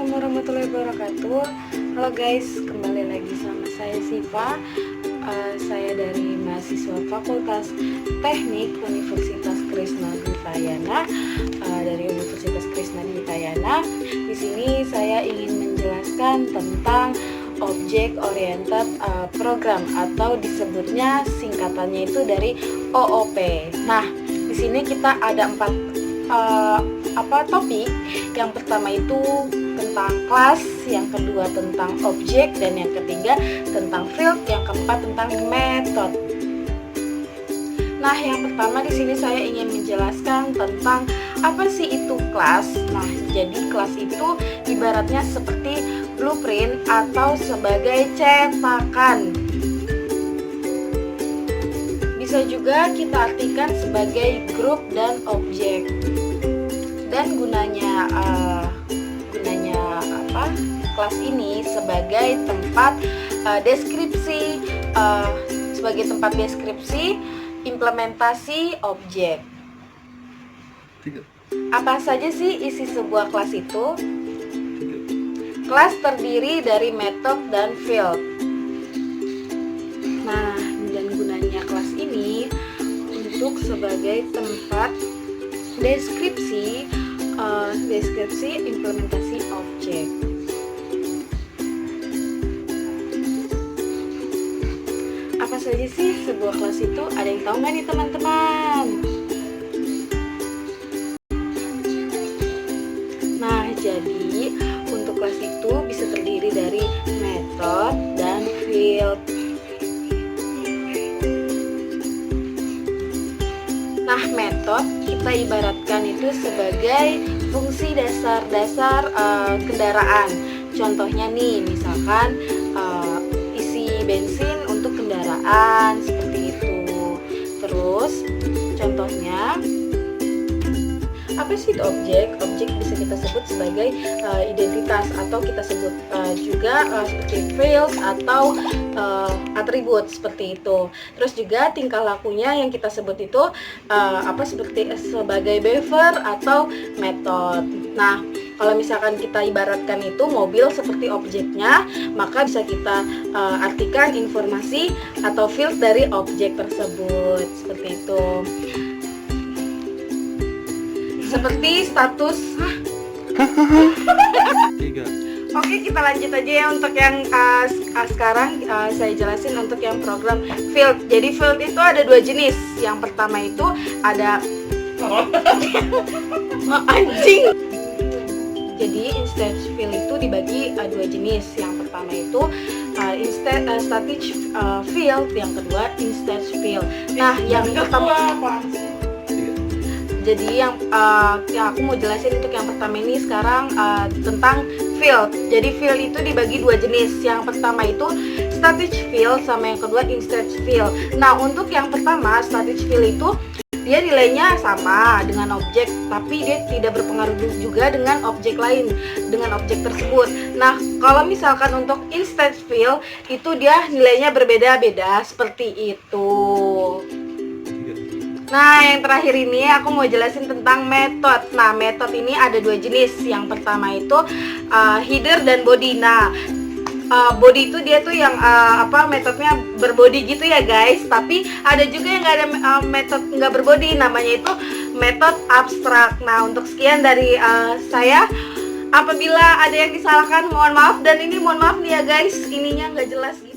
Assalamualaikum warahmatullahi wabarakatuh. Halo guys, kembali lagi sama saya Siva. Saya dari mahasiswa Fakultas Teknik Universitas Krishna Dwitayana, dari Universitas Krishna Dwitayana. Di sini saya ingin menjelaskan tentang Object Oriented Program, atau disebutnya singkatannya itu dari OOP. Nah, di sini kita ada 4 topik. Yang pertama itu tentang kelas, yang kedua tentang objek, dan yang ketiga tentang field, yang keempat tentang method. Nah, yang pertama di sini saya ingin menjelaskan tentang apa sih itu kelas. Nah, jadi kelas itu ibaratnya seperti blueprint atau sebagai cetakan. Bisa juga kita artikan sebagai grup dan objek. Dan gunanya kelas ini sebagai tempat deskripsi implementasi objek. Apa saja sih isi sebuah kelas itu? Kelas terdiri dari method dan field. Nah, dan gunanya kelas ini untuk sebagai tempat deskripsi implementasi objek. Apa saja sih sebuah kelas itu? Ada yang tahu nggak nih teman-teman? Nah, jadi untuk kelas itu bisa terdiri dari method dan field. Nah, metode kita ibaratkan itu sebagai fungsi dasar kendaraan. Contohnya nih, misalkan isi bensin untuk kendaraan seperti itu. Terus contohnya apa sih itu objek? Objek bisa kita sebut sebagai identitas, atau kita sebut juga seperti field atau atribut seperti itu. Terus juga tingkah lakunya yang kita sebut itu seperti sebagai behavior atau method. Nah, kalau misalkan kita ibaratkan itu mobil seperti objeknya, maka bisa kita artikan informasi atau field dari objek tersebut seperti itu. Seperti status. Oke, kita lanjut aja ya untuk yang sekarang saya jelasin untuk yang program field. Jadi field itu ada 2 jenis. Yang pertama itu ada anjing. Jadi instance field itu dibagi 2 jenis. Yang pertama itu static field, yang kedua instance field. Nah, yang pertama jadi yang aku mau jelasin untuk yang pertama ini sekarang tentang field. Jadi field itu dibagi 2 jenis. Yang pertama itu static field, sama yang kedua instance field. Nah, untuk yang pertama static field itu dia nilainya sama dengan objek, tapi dia tidak berpengaruh juga dengan objek lain, dengan objek tersebut. Nah, kalau misalkan untuk instance field itu dia nilainya berbeda-beda seperti itu. Nah, yang terakhir ini aku mau jelasin tentang method. Nah, method ini ada 2 jenis. Yang pertama itu header dan body. Nah, body itu dia tuh yang metodenya berbody gitu ya guys. Tapi ada juga yang nggak ada metode nggak berbody, namanya itu metode abstrak. Nah, untuk sekian dari saya. Apabila ada yang disalahkan mohon maaf, dan ini mohon maaf nih ya guys, ininya nggak jelas gitu.